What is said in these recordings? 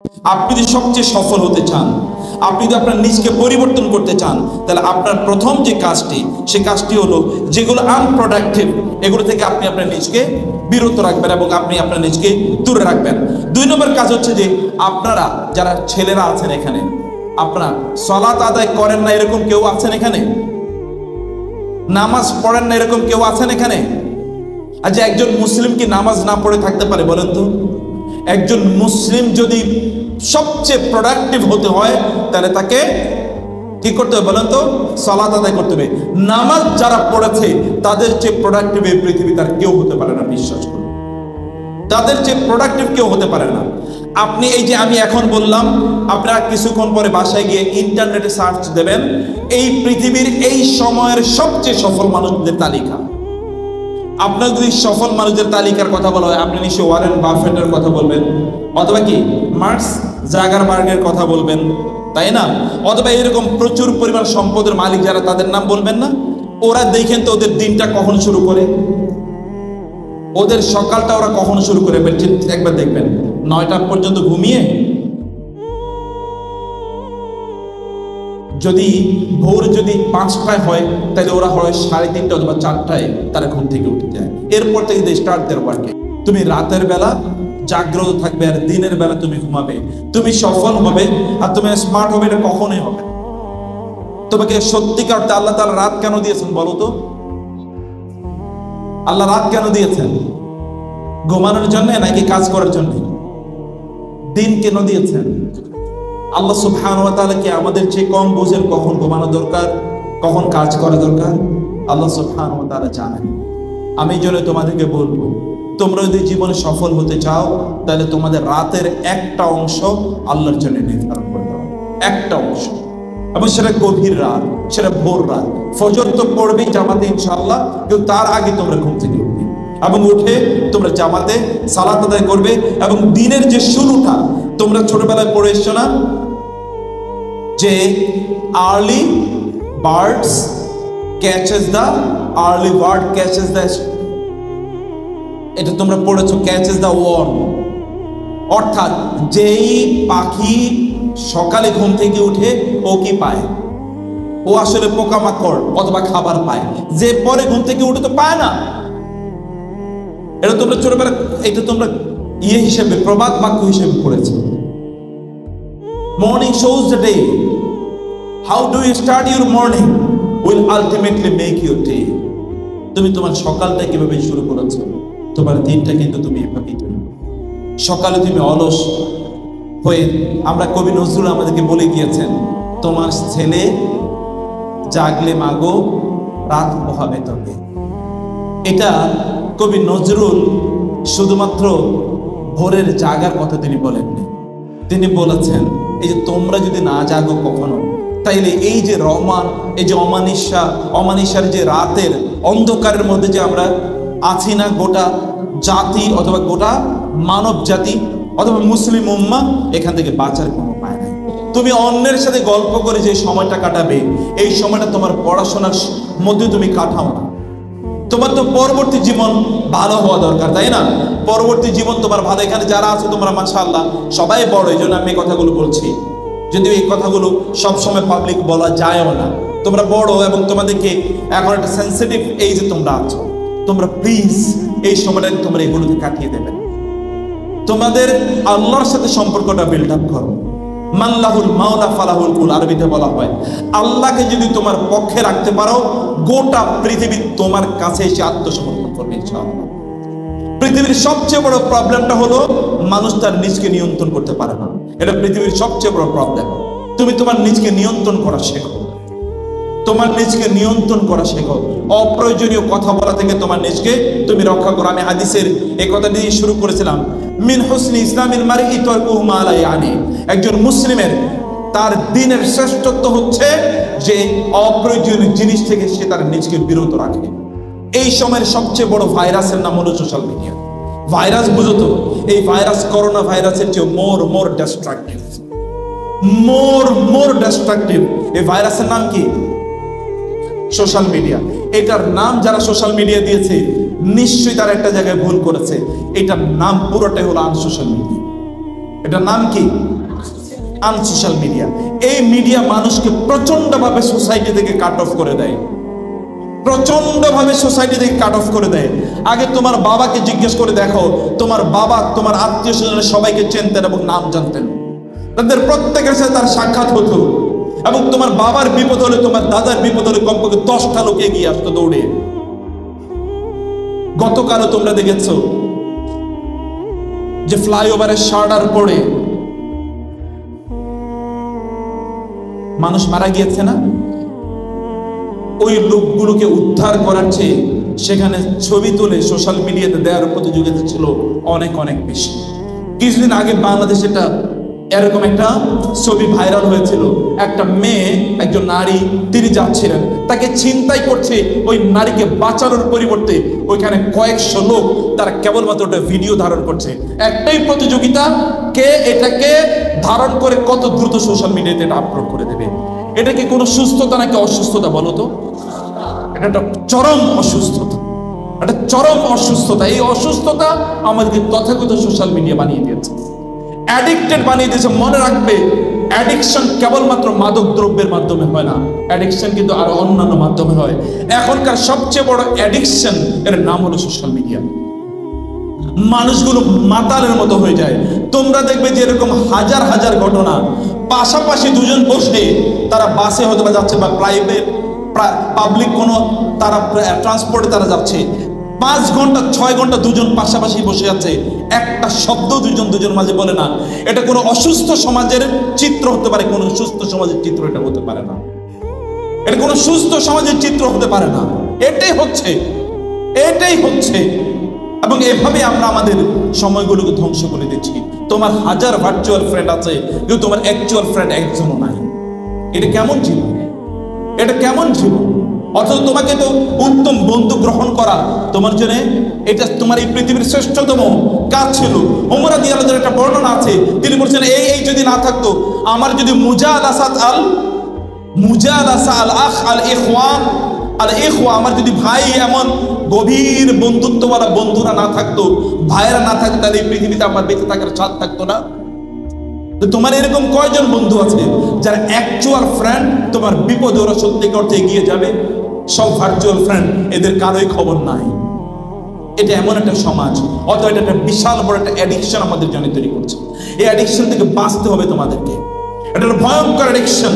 আপনি যদি সবচেয়ে সফল হতে চান, আপনি যদি আপনার নিজকে পরিবর্তন করতে চান, তাহলে আপনার প্রথম যে কাজটি, সে কাজটি হলো যেগুলো আনপ্রোডাক্টিভ, এগুলো থেকে আপনি আপনার নিজকে বিরত রাখবেন এবং আপনি আপনার নিজকে দূরে রাখবেন। 2 নম্বর কাজ হচ্ছে যে আপনারা যারা ছেলেরা আছেন এখানে, আপনারা সালাত আদায় করেন না এরকম কেউ আছেন এখানে? নামাজ পড়েন না এরকম কেউ আছেন এখানে? আচ্ছা, একজন মুসলিম কি নামাজ না পড়ে থাকতে পারে বলেন তো? একজন মুসলিম যদি সবচেয়ে প্রোডাক্টিভ হতে হয়, তাহলে তাকে কি করতে হবে বলেন তো? সালাত আদায় করতে হবে। নামাজ যারা পড়েছে তাদের চেয়ে প্রোডাক্টিভ এই পৃথিবীতে আর কেউ হতে পারে না, বিশ্বাস করুন। তাদের চেয়ে প্রোডাক্টিভ কেউ হতে পারে না। আপনি এই যে আমি এখন বললাম, আপনারা কিছুক্ষণ পরে বাসায় গিয়ে ইন্টারনেটে সার্চ দেবেন এই পৃথিবীর এই সময়ের সবচেয়ে সফল মানুষদের তালিকা। আপনার যদি সফল মানুষদের তালিকার কথা বলা হয়, আপনি নিশ্চয়ই ওয়ারেন বাফেটের কথা বলবেন, অথবা কি মার্কস জাগারবার্গের কথা বলবেন, তাই না? অথবা এরকম প্রচুর পরিমাণ সম্পদের মালিক যারা, তাদের নাম বলবেন না? ওরা দেখেন তো ওদের দিনটা কখন শুরু করে, ওদের সকালটা ওরা কখন শুরু করে, একবার দেখবেন 9টা পর্যন্ত ঘুমিয়ে, যদি ভোর যদি 5টায় হয় তাহলে ওরা হয় 3:30 অথবা 4টায় তারা ঘুম থেকে উঠে যায়। এরপর থেকে দে স্টার্ট দেয়ার ওয়ার্কে। তুমি রাতের বেলা জাগ্রত থাকবে আর দিনের বেলা তুমি ঘুমাবে। তুমি সফল হবে আর তুমি স্মার্ট হবে, এটা কখনোই হবে। তোমাকে সত্যিকার অর্থে আল্লাহ তাআলা রাত কেন দিয়েছেন বলো তো? আল্লাহ রাত কেন দিয়েছেন? ঘুমানোর জন্য নাকি কাজ করার জন্য? দিন কেন দিয়েছেন? আল্লাহ সুবহানাহু ওয়া তাআলা কি আমাদের চেয়ে কম বোঝেন কখন ঘুমানো দরকার, কখন কাজ করা দরকার? আল্লাহ সুবহানাহু ওয়া তাআলা জানেন। আমি এই জন্য তোমাদেরকে বলবো, তোমরা যদি জীবনে সফল হতে চাও, তাহলে তোমাদের রাতের একটা অংশ আল্লাহর জন্য নির্ধারণ করে দাও, একটা অংশ। এবং সেটা গভীর রাত, সেটা ভোর রাত। ফজর তো পড়বেই জামাতে ইনশাআল্লাহ, কিন্তু তার আগে তোমরা ঘুম থেকে উঠবে এবং উঠে তোমরা জামাতে সালাত আদায় করবে। এবং দিনের যে শুরুটা, তোমরা ছোটবেলায় পড়ে এসছো না যে early birds catches the early bird catches the, এটা তোমরা পড়েছো, ক্যাচেস দ্য ওয়ার্ম। অর্থাৎ যেই পাখি সকালে ঘুম থেকে উঠে ও কি পায়? ও আসলে পোকামাকড় অথবা খাবার পায়। যে পরে ঘুম থেকে উঠে তো পায় না। এটা তোমরা ছোটবেলা, এটা তোমরা হিসেবে প্রবাদ বাক্য হিসেবে পড়েছো। Morning shows the day. How do you start your morning will ultimately make your day. তুমি তোমার সকালটা কিভাবে শুরু করেছো, তোমার দিনটা কিন্তু তুমি এভাবেই তৈরি। সকালে তুমি অলস হয়ে, আমরা কবি নজরুল আমাদেরকে বলে গিয়েছেন, তোমার ছেলে জাগলে মাগো রাত পোহাবে তবে। এটা কবি নজরুল শুধুমাত্র ভোরের জাগার কথা তিনি বলেননি, তিনি বলেছেন এই যে তোমরা যদি না জাগো কখনো, তাইলে এই যে এই যে অমানিসার যে রাতের অন্ধকারের মধ্যে যে আমরা আছি না, গোটা জাতি অথবা গোটা মানব জাতি অথবা মুসলিম উম্মাহ, এখান থেকে বাঁচার কোনো উপায় নাই। তুমি অন্যের সাথে গল্প করে যে সময়টা কাটাবে, এই সময়টা তোমার পড়াশোনার মধ্যে তুমি কাটাও না। তোমার তো পরবর্তী জীবন ভালো হওয়া দরকার, তাই না? পরবর্তী জীবন তোমার ভালো। এখানে যারা আছে তোমরা মাশাআল্লাহ সবাই বড়, এই জন্য আমি এই কথাগুলো বলছি, যদিও এই কথাগুলো সবসময় পাবলিক বলা যায়ও না। তোমরা বড় এবং তোমাদেরকে এখন একটা সেন্সিটিভ এজে তোমরা আছো। তোমরা প্লিজ এই সময়টা তোমরা এগুলোকে কাটিয়ে দেবে। তোমাদের আল্লাহর সাথে সম্পর্কটা বিল্ড আপ করো। মাল্লাহুল মাওলা ফালাহুল কুল, আরবিতে বলা হয় আল্লাহকে যদি তোমার পক্ষে রাখতে পারো, গোটা পৃথিবী তোমার কাছে এসে আত্মসমর্পণ করবে ইনশাআল্লাহ। পৃথিবীর সবচেয়ে বড় প্রবলেমটা হলো মানুষ তার নিজকে নিয়ন্ত্রণ করতে পারে না। এটা পৃথিবীর সবচেয়ে বড় প্রবলেম। তুমি তোমার নিজকে নিয়ন্ত্রণ করা শেখো, তোমার নিজকে নিয়ন্ত্রণ করা শেখো। অপ্রয়োজনীয় কথা বলা থেকে তোমার নিজকে তুমি রক্ষা করো। আমি হাদিসের এই কথা দিয়ে শুরু করেছিলাম, মিন হুসনি ইসলামিল মারই তারকুহু মা লা ইয়ানি। একজন মুসলিমের তার দ্বীনের শ্রেষ্ঠত্ব হচ্ছে যে অপ্রয়োজনীয় জিনিস থেকে সে তার নিজকে বিরত রাখে। এই সময়ের সবচেয়ে বড় ভাইরাসের নাম হলো সোশ্যাল মিডিয়া। ভাইরাস বুঝো তো, এই ভাইরাস করোনা ভাইরাসের চেয়ে মোর ডিস্ট্রাকটিভ, মোর ডিস্ট্রাকটিভ। এই ভাইরাসের নাম কি? Social media. এটার নাম যারা সোশ্যাল মিডিয়া দিয়েছে, নিশ্চয়ই তারা একটা জায়গায় ভুল করেছে। এটার নাম পুরোটাই হলো আনসোশ্যাল মিডিয়া। এটার নাম কি? Unsocial media. এই মিডিয়া মানুষকে প্রচন্ডভাবে সোসাইটি থেকে কাট অফ করে দেয়, প্রচন্ডভাবে সোসাইটি থেকে কাট অফ করে দেয়। আগে তোমার বাবাকে জিজ্ঞেস করে দেখো, তোমার বাবা তোমার আত্মীয় স্বজনের সবাইকে চিনতেন এবং নাম জানতেন, তাদের প্রত্যেকের সাথে তার সাক্ষাৎ হতো, এবং তোমার বাবার বিপদ হলে, তোমার দাদার বিপদ হলে কমপক্ষে 10টা লোক এগিয়ে আসতো দৌড়ে। গতকালও তোমরা দেখেছো যে ফ্লাইওভারের শার্টার পড়ে মানুষ মারা গিয়েছে না? ওই লোকগুলোকে উদ্ধার করার চেয়ে সেখানে ছবি তুলে সোশ্যাল মিডিয়াতে দেওয়ার প্রতিযোগিতা ছিল অনেক অনেক বেশি। কিছুদিন আগে বাংলাদেশে এরকম একটা ছবি ভাইরাল হয়েছিল। একটা মেয়ে, একজন নারী, তিনি যাচ্ছিলেন, তাকে ছিনতাই করছে। ওই নারীকে বাঁচানোর পরিবর্তে ওইখানে কয়েকশো লোক তারা কেবলমাত্র ওটা ভিডিও ধারণ করছে। একটাই প্রতিযোগিতা, কে এটাকে ধারণ করে কত দ্রুত সোশ্যাল মিডিয়াতে এটা আপলোড করে দেবে। এটা কি কোনো সুস্থতা নাকি অসুস্থতা বলো তো? এটা একটা চরম অসুস্থতা, একটা চরম অসুস্থতা। এই অসুস্থতা আমাদেরকে তথাকথিত সোশ্যাল মিডিয়া বানিয়ে দিয়েছে, অ্যাডিক্টেড বানিয়ে দিয়েছে। মনে রাখবে, অ্যাডিকশন কেবলমাত্র মাদক দ্রব্যের মাধ্যমে হয় না, অ্যাডিকশন কিন্তু আরো অন্যান্য মাধ্যমে হয়। এখনকার সবচেয়ে বড় অ্যাডিকশন, এর নাম হলো সোশ্যাল মিডিয়া। মানুষগুলো মাতালের মতো হয়ে যায়। তোমরা দেখবে যে এরকম হাজার হাজার ঘটনা, পাশাপাশি দুজন বসে তারা বাসে হয়তো বা যাচ্ছে বা প্রাইভেট পাবলিক কোনো তারা ট্রান্সপোর্টে তারা যাচ্ছে, 5 ঘন্টা 6 ঘন্টা দুজন পাশাপাশি বসে আছে, একটা শব্দ দুজন মাঝে বলে না। এটা কোনো অসুস্থ সমাজের চিত্র হতে পারে, কোনো সুস্থ সমাজের চিত্র এটা হতে পারে না। এটা কোনো সুস্থ সমাজের চিত্র হতে পারে না। এটাই হচ্ছে। এবং এভাবে আমরা আমাদের সময়গুলোকে ধ্বংস করে দিচ্ছি। তোমার হাজার ভার্চুয়াল ফ্রেন্ড আছে, কিন্তু তোমার অ্যাকচুয়াল ফ্রেন্ড একজনও নাই। এটা কেমন জীবন? এটা কেমন জীবন? অথচ তোমাকে তো উত্তম বন্ধু গ্রহণ করা তোমার জন্য এটা তোমার এই পৃথিবীর শ্রেষ্ঠতম কাজ ছিল। ওমর রাদিয়াল্লাহু আনহু একটা বর্ণনা আছে, তিনি বলছেন এই যদি না থাকতো, আমার যদি আমার যদি ভাই এমন গভীর বন্ধুত্বওয়ালা বন্ধুরা না থাকতো, ভাইয়েরা না থাকতো, তাহলে এই পৃথিবীতে আমার বেঁচে থাকার স্বাদ থাকতো না। তোমার এরকম কয়জন বন্ধু আছে যারা অ্যাকচুয়াল ফ্রেন্ড, তোমার বিপদে ওরা সত্যিকার অর্থে এগিয়ে যাবে? সব ভার্চুয়াল ফ্রেন্ড, এদের কারোই খবর নাই। এটা এমন একটা সমাজ, অথবা এটা একটা বিশাল বড় একটা অ্যাডিকশন আমাদের জন্য তৈরি করছে। এই অ্যাডিকশন থেকে বাঁচতে হবে তোমাদেরকে। এটা একটা ভয়ঙ্কর অ্যাডিকশন,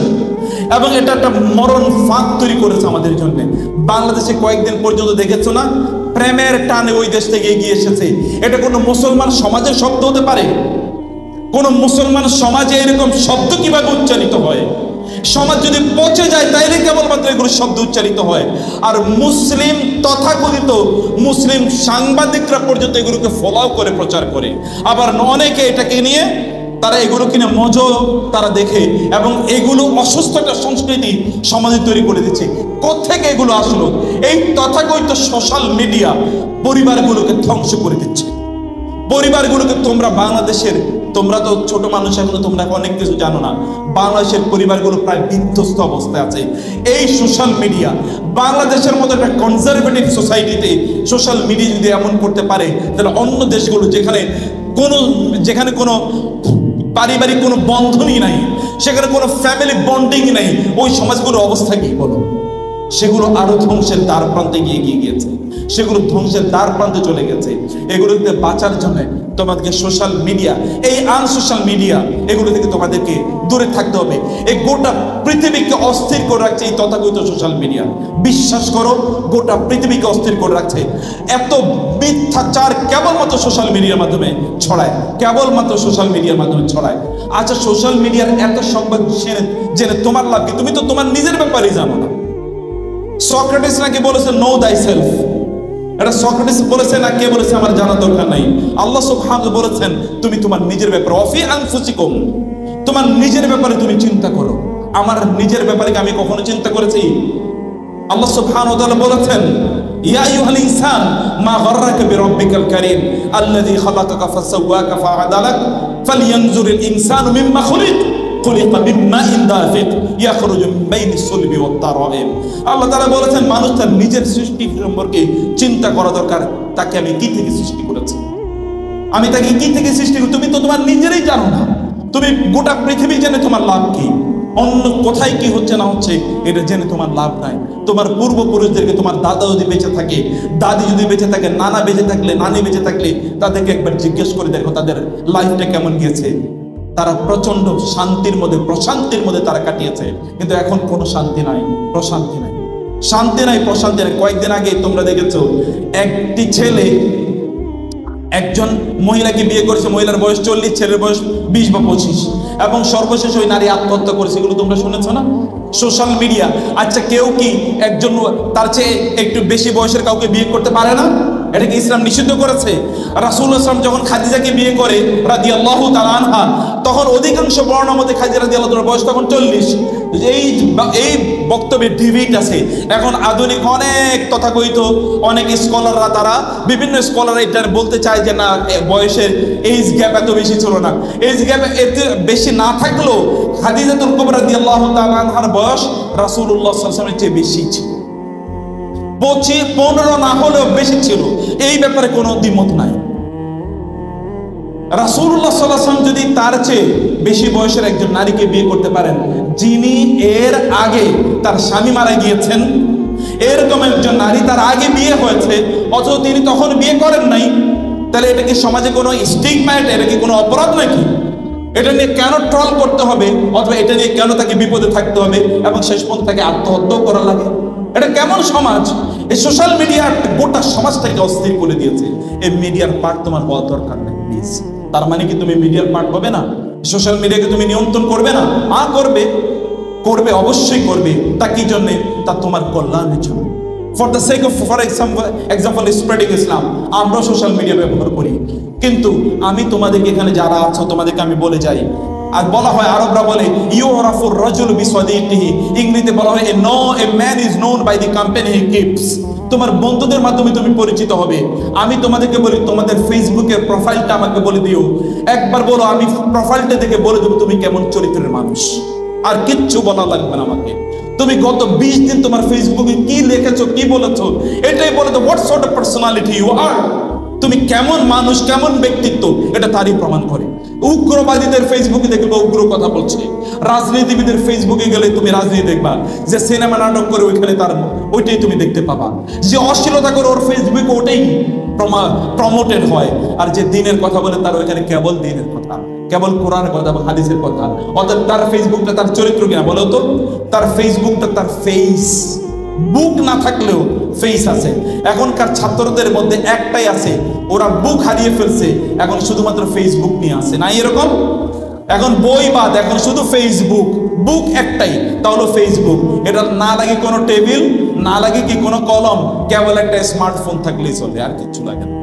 এবং এটা একটা মরণ ফাঁদ তৈরি করেছে আমাদের জন্য। বাংলাদেশে কয়েকদিন পর্যন্ত দেখেছো না, প্রেমের টানে ওই দেশ থেকে এগিয়ে এসেছে। এটা কোনো মুসলমান সমাজের শব্দ হতে পারে? কোন মুসলমান সমাজে এরকম শব্দ কিভাবে উচ্চারিত হয়? সমাজ যদি পচে যায় তাইলে কেবলমাত্র এগুলো শব্দ উচ্চারিত হয়। আর মুসলিম তথাকথিত মুসলিম সাংবাদিকরা পর্যন্ত এগুলোকে ফলো করে প্রচার করে। আবার অনেকে এটাকে নিয়ে তারা এগুলো কিনে মজা তারা দেখে, এবং এগুলো অসুস্থ একটা সংস্কৃতি সমাজে তৈরি করে দিচ্ছে। কোত্থেকে এগুলো আসলো? এই তথাকথিত সোশ্যাল মিডিয়া পরিবারগুলোকে ধ্বংস করে দিচ্ছে। পরিবারগুলোকে তোমরা বাংলাদেশের, তোমরা তো ছোট মানুষ, এখনো তোমরা অনেক কিছু জানো না। বাংলাদেশের পরিবারগুলো প্রায় বিধ্বস্ত অবস্থায় আছে এই সোশ্যাল মিডিয়া। বাংলাদেশের মতো একটা কনজারভেটিভ সোসাইটিতে সোশ্যাল মিডিয়া যদি এমন করতে পারে, তাহলে অন্য দেশগুলো যেখানে কোনো পারিবারিক কোনো বন্ধনই নাই, সেখানে কোনো ফ্যামিলি বন্ডিং নাই, ওই সমাজগুলোর অবস্থা কি বলো? সেগুলো আরো ধ্বংসের দ্বার প্রান্তে এগিয়ে গিয়েছে, সেগুলো ধ্বংসের দ্বার প্রান্তে চলে গেছে। এগুলোতে বাঁচার জন্য তোমাদেরকে সোশ্যাল মিডিয়া, এই আনসোশ্যাল মিডিয়া, এগুলো থেকে তোমাদেরকে দূরে থাকতে হবে। এই গোটা পৃথিবীকে অস্থির করে রাখছে এই তথাকথিত সোশ্যাল মিডিয়া। বিশ্বাস করো, গোটা পৃথিবীকে অস্থির করে রাখছে। এত মিথ্যাচার কেবলমাত্র সোশ্যাল মিডিয়ার মাধ্যমে ছড়ায়, কেবলমাত্র সোশ্যাল মিডিয়ার মাধ্যমে ছড়ায়। আচ্ছা, সোশ্যাল মিডিয়ার এত সংবাদ জেনে তোমার লাভ কি? তুমি তো তোমার নিজের ব্যাপারেই জানো না। সক্রেটিস নাকি বলেছে নো দাই সেলফ। এটা সক্রেটিস বলেছে না কে বলেছে আমার জানা দরকার নাই। আল্লাহ সুবহানাহু বলেছেন তুমি তোমার নিজের ব্যাপারে, অফি আনফুসিকুম, তোমার নিজের ব্যাপারে তুমি চিন্তা করো। আমার নিজের ব্যাপারে আমি কখনো চিন্তা করেছি? আল্লাহ সুবহানাহু ওয়া তাআলা বলেছেন ইয়া আইয়ুহাল ইনসান মা গাররাকা বিরাব্বিকাল কারীম আল্লাযী খালাকাকা ফাসাওয়াকা ফাআদালাক ফালইয়ানজুরিল ইনসানু মিম্মা খুলিক খুলিকা মিম্মাইন দাফিক ইয়াখরুজু মিন বাইনিস সুলবি ওয়াত তারাইব। আল্লাহ তাআলা বলেছেন মানুষ তার নিজের সৃষ্টি সম্পর্কে চিন্তা করা দরকার, তাকে আমি কি থেকে সৃষ্টি করেছি। আমি তাকে কি থেকে সৃষ্টি করি? তুমি তো তোমার নিজেরই জানো না। তুমি গোটা পৃথিবী জেনে তোমার লাভ কি? অন্য কোথায় কি হচ্ছে না হচ্ছে এটা জেনে তোমার লাভ নাই। তোমার পূর্বপুরুষদেরকে, তোমার দাদা যদি বেঁচে থাকে, দাদি যদি বেঁচে থাকে, নানা বেঁচে থাকলে, নানি বেঁচে থাকলে তাদেরকে একবার জিজ্ঞেস করে দেখো তাদের লাইফটা কেমন গিয়েছে। তারা প্রচন্ড শান্তির মধ্যে, প্রশান্তির মধ্যে তারা কাটিয়েছে। কিন্তু এখন কোনো শান্তি নাই, প্রশান্তি নাই, শান্তি নাই, প্রশান্তি নাই। কয়েকদিন আগে তোমরা দেখেছো একটি ছেলে একজন মহিলাকে বিয়ে করেছে, মহিলার বয়স 40, ছেলের বয়স 20 বা 25, এবং সর্বশেষ ওই নারী আত্মহত্যা করেছে। এগুলো তোমরা শুনেছো না সোশ্যাল মিডিয়া? আচ্ছা, কেউ কি একজন তার চেয়ে একটু বেশি বয়সের কাউকে বিয়ে করতে পারে না? এটাকে ইসলাম নিষিদ্ধ করেছে। রাসূলুল্লাহ সাল্লাল্লাহু আলাইহি ওয়াসাল্লাম যখন খাদিজাকে বিয়ে করে রাদিয়াল্লাহু তাআলা আনহা, তখন অধিকাংশ বর্ণনার মধ্যে খাদিজা রাদিয়াল্লাহু তাআলার বয়স তখন 40। এই বক্তব্যে ডিবেট আছে। এখন আধুনিক অনেক তথাকথিত অনেক স্কলাররা, তারা বিভিন্ন স্কলার এটা বলতে চায় যে না, বয়সের এইজ গ্যাপ এত বেশি ছিল না। এইজ গ্যাপ এত বেশি না থাকলেও খাদিজাতুল কুবরা রাদিয়াল্লাহু তাআলা আনহার বয়স রাসূলুল্লাহ সাল্লাল্লাহু আলাইহি ওয়াসাল্লামের চেয়ে বেশি ছিল। 15 না হলেও বেশি ছিল, এই ব্যাপারে কোনো দ্বিমত নাই। রাসূলুল্লাহ সাল্লাল্লাহু আলাইহি ওয়াসাল্লাম যদি তার চেয়ে বেশি বয়সের একজন নারীকে বিয়ে করতে পারেন, যিনি এর আগে তার স্বামী মারা গিয়েছেন, এরকম একজন নারী তার আগে বিয়ে হয়েছে অথচ তিনি তখন বিয়ে করেন নাই, তাহলে এটা কি সমাজে কোনো স্টিগমা? এটা কি কোনো অপরাধ নাকি? এটা নিয়ে কেন ট্রল করতে হবে, অথবা এটা নিয়ে কেন তাকে বিপদে থাকতে হবে এবং শেষ পর্যন্ত তাকে আত্মহত্যাও করা লাগে? এটা কেমন সমাজ? এই সোশ্যাল মিডিয়া গোটা সমাজটাকে অস্থির করে দিয়েছে। এই মিডিয়ার পার্ট তোমার হওয়া দরকার নেই প্লিজ। তার মানে কি তুমি মিডিয়ার পার্ট হবে না? সোশ্যাল মিডিয়াকে তুমি নিয়ন্ত্রণ করবে না? করবে, করবে, অবশ্যই করবে। তা কি জন্যে? তা তোমার কল্যাণের জন্য। For the sake of, for example spreading Islam, আমরা সোশ্যাল মিডিয়া ব্যবহার করি। কিন্তু আমি তোমাদেরকে এখানে যারা আছো তোমাদেরকে আমি বলে যাই, আর বলা হয়, আরবরা বলে ইউরাফুর রাজুল বিসাদিকিহি, ইংরেজিতে বলা হয় a man is known by the company he keeps. তোমার বন্ধুদের মাধ্যমে তুমি পরিচিত হবে। আমি তোমাদেরকে বলি, তোমাদের ফেসবুকের প্রোফাইলটা আমাকে বলে দিও, একবার বলো, আমি প্রোফাইলটা দেখে বলে দেবো তুমি কেমন চরিত্রের মানুষ। আর কিচ্ছু বলা লাগবে না আমাকে। তুমি গত 20 দিন তোমার ফেসবুকে কি লিখেছো, কি বলেছো, এটাই বলে দাও what sort of personality you are. তুমি কেমন মানুষ, কেমন ব্যক্তিত্ব, এটা তারই প্রমাণ করে। উগ্রবাদীদের ফেসবুকে দেখবে উগ্র কথা বলছে, রাজনীতিবিদের ফেসবুকে গেলে তুমি রাজনীতি দেখবা, যে সিনেমা নাটক করে ওইখানে তার ওইটাই তুমি দেখতে পাবা, যে অশ্লীলতা করে ওর ফেসবুকে ওটাই প্রমোটেড হয়, আর যে দিনের কথা বলে তার ওইখানে কেবল দিনের কথা, কেবল কোরআনের কথা, হাদিসের কথা। অর্থাৎ তার ফেসবুকটা তার চরিত্র কিনা বলো তো? তার ফেসবুকটা তার ফেস, বুক না থাকলেও ফেস আছে। এখনকার ছাত্রদের মধ্যে একটাই আছে, ওরা বুক হারিয়ে ফেলছে, এখন শুধুমাত্র ফেসবুক নিয়ে আসে না এরকম। এখন বই বাদ, এখন শুধু ফেসবুক, বুক একটাই, তা হলো ফেসবুক। এটা না লাগে কোনো টেবিল, না লাগে কি কোনো কলম, কেবল একটা স্মার্টফোন থাকলেই চলে, আর কিছু লাগে না।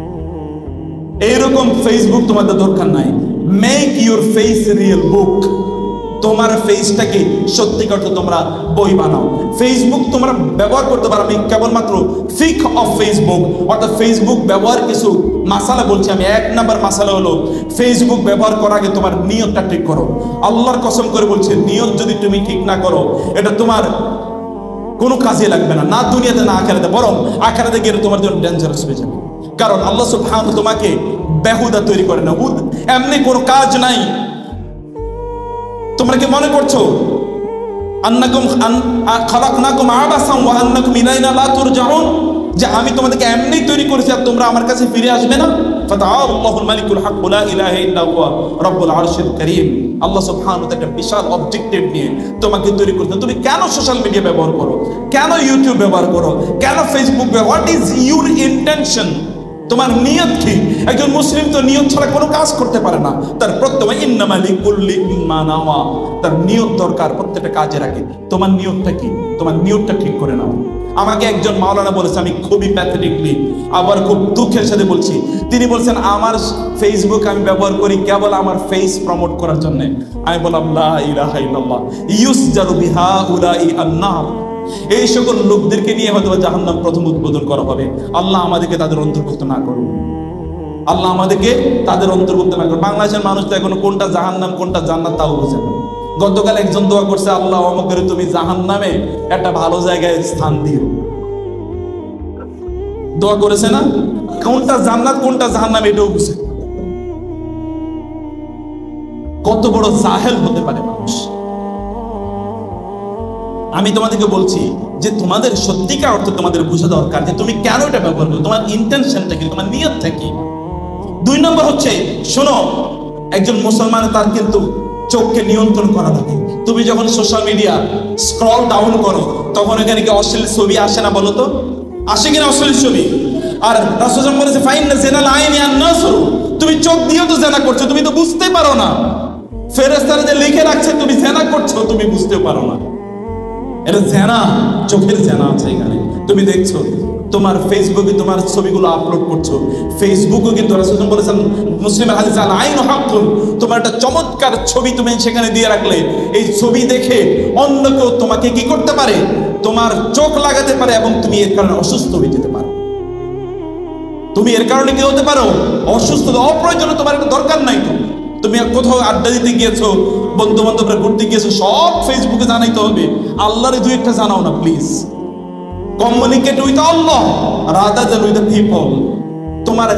এইরকম ফেসবুক তোমাদের দরকার নাই। মেক ইউর ফেস রিয়েল বুক। তোমার ফেসটাকে সত্যিকার অর্থে তোমরা বই বানাও। ফেসবুক তোমরা ব্যবহার করতে পারো। আমি কেবলমাত্র ফিক অফ ফেসবুক, অর্থাৎ ফেসবুক ব্যবহার কিছু মাসালা বলছি আমি। 1 নাম্বার মাসালা হলো, ফেসবুক ব্যবহার করার আগে তোমার নিয়তটা ঠিক করো। আল্লাহর কসম করে বলছে, নিয়ত যদি তুমি ঠিক না করো, এটা তোমার কোনো কাজে লাগবে না, না দুনিয়াতে না আখিরাতে, বরং আখিরাতে গিয়ে তোমার জন্য ডেঞ্জারাস হয়ে যাবে। কারণ আল্লাহ সুবহানাহু তোমাকে বেহুদা তৈরি করে না, এমনি কোনো কাজ নাই। তোমরা কি মনে করছো আন্নাকুম খালাকনাকুম আবাসাম ওয়া আন্নাকুম ইলাইনা লা তুরজাউন, যে আমি তোমাদেরকে এমনি তৈরি করেছি আর তোমরা আমার কাছে ফিরে আসবে না? ফাতাআল্লাহুল মালিকুল হক লা ইলাহা ইল্লা হুয়া রব্বুল আরশিল কারীম। আল্লাহ সুবহানাহু ওয়া তাআলা একটা বিশাল অবজেক্টিভ নিয়ে তোমাকে তৈরি করেছেন। তুমি কেন সোশ্যাল মিডিয়া ব্যবহার করো, কেন ইউটিউব ব্যবহার করো, কেন ফেসবুক ব্যবহার, হোয়াট ইজ ইউর ইন্টেনশন? তোমার নিয়ত কি? একজন মুসলিম তো নিয়ত ছাড়া কোনো কাজ করতে পারে না। তার প্রত্যেক ইন্নামা লিকুল্লি মা নাওয়া, তার নিয়ত দরকার প্রত্যেকটা কাজের আগে। তোমার নিয়তটা কি? তোমার নিয়তটা ঠিক করে নাও। আমাকে একজন মাওলানা বলেছে, আমি খুবই প্যাথেটিকলি, আবার খুব দুঃখের সাথে বলছি, তিনি বলছেন আমার ফেসবুক আমি ব্যবহার করি কেবল আমার ফেস প্রমোট করার জন্য। আমি বললাম লা ইলাহা ইল্লাল্লাহ ইউসজারু বিহা উলাই আন-নার। এই সকল লোকদেরকে নিয়ে হয়তো জাহান্নাম প্রথম উদ্বোধন করা হবে। আল্লাহ আমাদেরকে তাদের অন্তর্ভুক্ত না করুন, আল্লাহ আমাদেরকে তাদের অন্তর্ভুক্ত না করুন। বাংলাদেশের মানুষ তো এখন কোনটা জাহান্নাম কোনটা জান্নাত তাও বোঝে না। গতকাল একজন দোয়া করছে, আল্লাহ আমাকে তুমি জাহান্নামে একটা ভালো জায়গায় স্থান দিও, দোয়া করেছে না? কোনটা জান্নাত কোনটা জাহান্নাম এটাও বুঝে। কত বড় জাহেল হতে পারে মানুষ। আমি তোমাদেরকে বলছি যে তোমাদের সত্যিকার অর্থে তোমাদের বোঝা দরকার যে তুমি কেন এটা ব্যবহার করো, তোমার ইন্টেনশনটা কি, তোমার নিয়তটা কি। 2 নম্বর হচ্ছে, শোনো, একজন মুসলমান তার কিন্তু চোখকে নিয়ন্ত্রণ করা লাগে। তুমি যখন সোশ্যাল মিডিয়া স্ক্রল ডাউন করো তখন এখানে কি অশ্লীল ছবি আসে না বলো তো? আসে কিনা অশ্লীল ছবি? আর রাসূল বলেছে ফাইন্না জিনাল আইনি আন-নাসরু, তুমি চোখ দিয়েও তো জেনা করছো, তুমি তো বুঝতে পারো না। ফেরেশতারা যে লিখে রাখছে তুমি জেনা করছো, তুমি বুঝতে পারো না। এটা জেনা, চোখের জেনা আছে এখানে। তুমি দেখছো তোমার ফেসবুকে তোমার ছবিগুলো আপলোড করছো, ফেসবুকে কিন্তু রাসূল বলেছেন মুসলিমের হাদিস আল আইনু হাক্কুন, তোমার একটা চমৎকার ছবি তুমি সেখানে দিয়ে রাখলে এই ছবি দেখে অন্য কেউ তোমাকে কি করতে পারে, তোমার চোখ লাগাতে পারে এবং তুমি এর কারণে অসুস্থ হয়ে যেতে পারো। তুমি এর কারণে কি হতে পারো? অসুস্থ। অপ্রয়োজনীয়, তোমার এটা দরকার নাই। তো তুমি কোথাও আড্ডা দিতে গিয়েছো, বন্ধু বান্ধবরা ঘুরতে গিয়েছো, সব ফেসবুকে জানাইতে হবে? আল্লাহর 2-1টা জানাও না please. Communicate with Allah rather than with the people. তোমার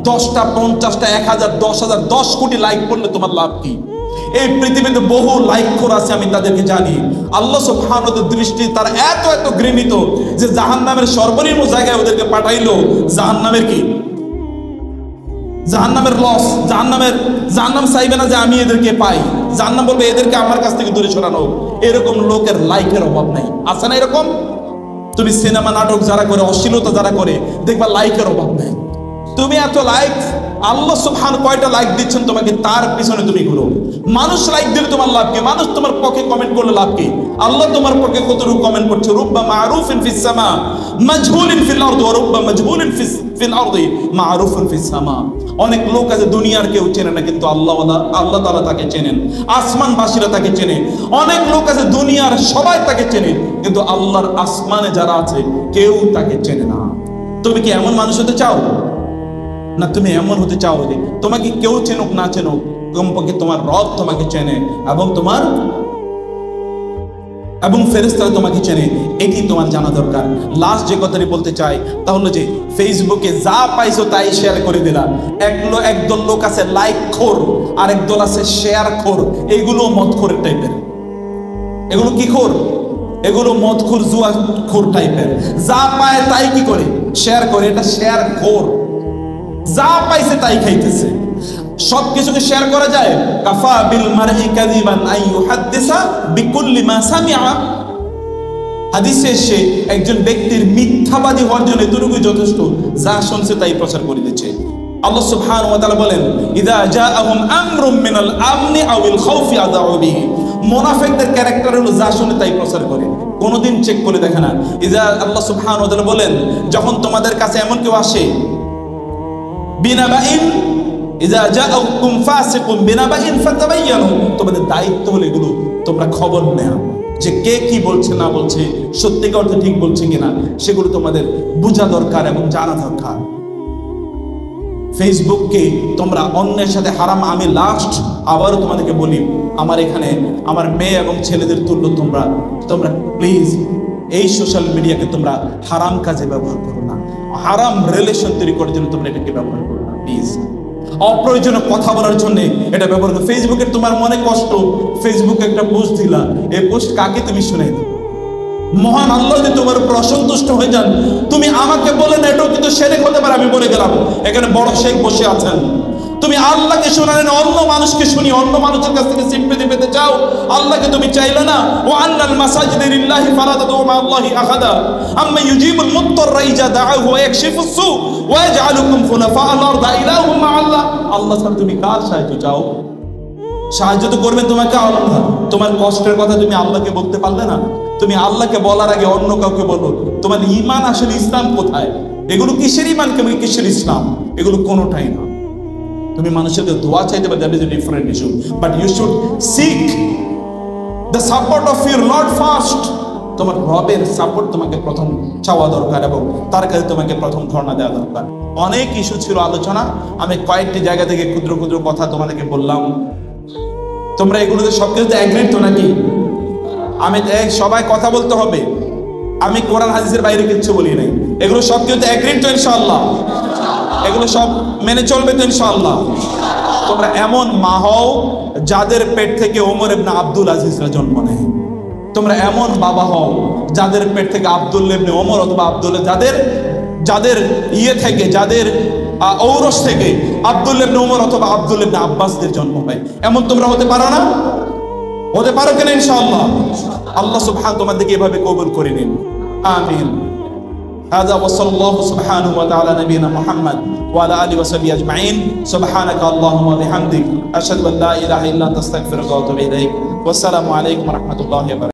10টা 50টা 1000 10,000 10 কোটি লাইক করলে তোমার লাভ কি? এই পৃথিবীতে বহু লাইকখোর আছে, আমি তাদেরকে জানি। আল্লাহ সুবহানাহু ওয়া তাআলার দৃষ্টি তার এত এত ঘৃণিত যে জাহান্নামের সর্বনিম্ন জায়গায় ওদেরকে পাঠাইলো। জাহান্নামের কি? জাহান্নামের লস। জাহান্নাম চাইবে না যে আমি এদেরকে পাই, জাহান্নাম বলবে এদেরকে আমার কাছ থেকে দূরে সরানো। এরকম লোকের লাইকের অভাব নাই, আছে না এরকম? তুমি সিনেমা নাটক যারা করে, অশ্লীলতা যারা করে, দেখবা লাইকের অভাব নাই। তুমি এত লাইক, আল্লাহ সুবহান কয়টা লাইক দিচ্ছেন তোমাকে, তার পিছনে তুমি ঘুরো। মানুষ লাইক দিলে তোমার লাভ কি? মানুষ তোমার পক্ষে কমেন্ট করলে লাভ কি? আল্লাহ তোমার পক্ষে কতটুকু কমেন্ট করছে? রুব্বা মারুফিন ফিস সামা মাজহুলিন ফিল আরদি ওয়া রুব্বা মাজহুলিন ফিল আরদি মারুফিন ফিস সামা। অনেক লোক আছে দুনিয়ার কেউ চেনে না, কিন্তু আল্লাহ তাআলা তাকে চেনেন, আসমানবাসীরা তাকে চেনে। অনেক লোক আছে দুনিয়ার সবাই তাকে চেনে, কিন্তু আল্লাহর আসমানে যারা আছে কেউ তাকে চেনে না। তুমি কি এমন মানুষ হতে চাও? না তুমি এমন হতে চাও যে তোমাকে কেউ চেনুক না চেনুক, কমপক্ষে তোমার রব তোমাকে চেনে এবং ফেরেশতারা তোমাকে চেনে, এটি তোমার জানা দরকার। লাস্ট যে কথাটি বলতে চাই তা হলো যে ফেসবুকে যা পাইছো তাই শেয়ার করে দিলা। একদল লোক আছে লাইক খোর, আর একদল আছে শেয়ার খোর। এইগুলো মদখোরের টাইপের। এগুলো কি খোর? এগুলো মদখোর, জুয়া খোর টাইপের। যা পায় তাই কি করে? শেয়ার করে। এটা শেয়ার খোর, যা পাইছে তাই খাইতেছে। সব কিছুকে শেয়ার করা যায়? কাফা বিল মারই কাযিবান আন ইউহাদ্দিসা বিকুল্লি মা সামিআ। হাদিসে এসে একজন ব্যক্তির মিথ্যাবাদী হওয়ার জন্য এতটুকুই যথেষ্ট, যা শুনছে তাই প্রচার করে দিচ্ছে। আল্লাহ সুবহানাহু ওয়া তাআলা বলেন ইযা জাআহুম আমরুম মিনাল আমনি আওয়াল খাউফি আযাউ বিহি। মুনাফিকদের ক্যারেক্টার হলো যা শুনে তাই প্রচার করে, কোনোদিন চেক করে দেখে না। আল্লাহ সুবহানাহু ওয়া তাআলা বলেন যখন তোমাদের কাছে এমন কেউ আসে, বিনাবাইন ইযা জাআকুম ফাসিকুম বিনাবাইন ফাতাবায়ানু, তোমাদের দায়িত্ব হলো এগুলো তোমরা খবর নেওয়া, যে কে কি বলছে না বলছে, সত্যিকার অর্থে ঠিক বলছে কিনা, সেগুলো তোমাদের বোঝা দরকার এবং জানা দরকার। ফেসবুককে তোমরা অন্যের সাথে হারাম, আমি লাস্ট আবারও তোমাদেরকে বলি, আমার এখানে আমার মেয়ে এবং ছেলেদের তুল্য তোমরা প্লিজ এই সোশ্যাল মিডিয়াকে তোমরা হারাম কাজে ব্যবহার করো না। হারাম রিলেশন তৈরি করার জন্য তোমরা এটাকে ব্যবহার করো না প্লিজ। অপ্রয়োজনীয় কথা বলার জন্য এটা ব্যবহার করো। ফেসবুকে তোমার মনে কষ্ট, ফেসবুকে একটা পোস্ট দিলা, এই পোস্ট কাকে তুমি শুনে দাও? মহান আল্লাহ যদি তোমার উপর অসন্তুষ্ট হয়ে যান, তুমি আমাকে বলে না, এটাও কিন্তু শিরক হতে পারে। আমি বলে গেলাম, এখানে বড় শেখ বসে আছেন। তুমি আল্লাহকে শোনালে না অন্য মানুষকে শুনি, অন্য মানুষের কাছ থেকে সিম্পেথি পেতে চাও, আল্লাহকে তুমি চাইলে না। ওয়া আন্নাল মাসাজিদা লিল্লাহি ফালা তাদউ মা আল্লাহি আহাদা আম্মা ইউজিবুল মুত্তাররা ইযা দাআহু ওয়া ইয়াকশিফুস সু ওয়া ইয়াজআলুকুম খুলাফা আল আরদ ইলাহুম মা আল্লাহ। আল্লাহ ছাড়া তুমি কার সাহায্য চাও? সাহায্য তো করবেন তোমাকে আল্লাহ। তোমার কষ্টের কথা তুমি আল্লাহকে বলতে পারলে না? তুমি আল্লাহকে বলার আগে অন্য কাউকে বলো। তোমার ঈমান আসলে ইসলাম কোথায়? এগুলো কিসের ঈমান, কিসের ইসলাম? এগুলো কোনোটাই না। তুমি মানুষের দোয়া চাইতে পারো, that is a different issue, but you should seek the support of your Lord first. তোমার রবের সাপোর্ট তোমাকে প্রথম চাওয়া দরকার এবং তার কাছে তোমাকে প্রথম ধারণা দেওয়া দরকার। অনেক ইস্যু ছিল আলোচনা, আমি কয়েকটি জায়গা থেকে ক্ষুদ্র ক্ষুদ্র কথা তোমাদেরকে বললাম। তোমরা এগুলোতে সবকিছুতে এগ্রিড তো নাকি? আমি সবাই কথা বলতে হবে, আমি কোরআন হাদিসের বাইরে কিচ্ছু বলি নাই। এগুলো সবকিছুতে এগ্রিড তো ইনশাআল্লাহ? এগুলো সব মেনে চলবে তো ইনশাআল্লাহ? তোমরা এমন মা হও যাদের পেট থেকে ওমর ইবনে আব্দুল আজিজরা জন্ম নেয়। তোমরা এমন বাবা হও যাদের পেট থেকে আব্দুল্লাহ ইবনে ওমর অথবা আব্দুল্লাহ যাদের থেকে যাদের ঔরস থেকে আব্দুল্লাহ ইবনে ওমর অথবা আব্দুল্লাহ ইবনে আব্বাসদের জন্ম হয়। এমন তোমরা হতে পারো না? হতে পারো কিনা ইনশাআল্লাহ? আল্লাহ সুবহানাহু তোমাদেরকে এভাবে কবুল করে নিন, আমিন। هذا وصلى الله سبحانه وتعالى نبينا محمد وعلى آله وصحبه أجمعين. سبحانك اللهم وبحمدك أشهد أن لا إله إلا أنت أستغفرك وأتوب إليك. والسلام عليكم ورحمة الله وبركاته.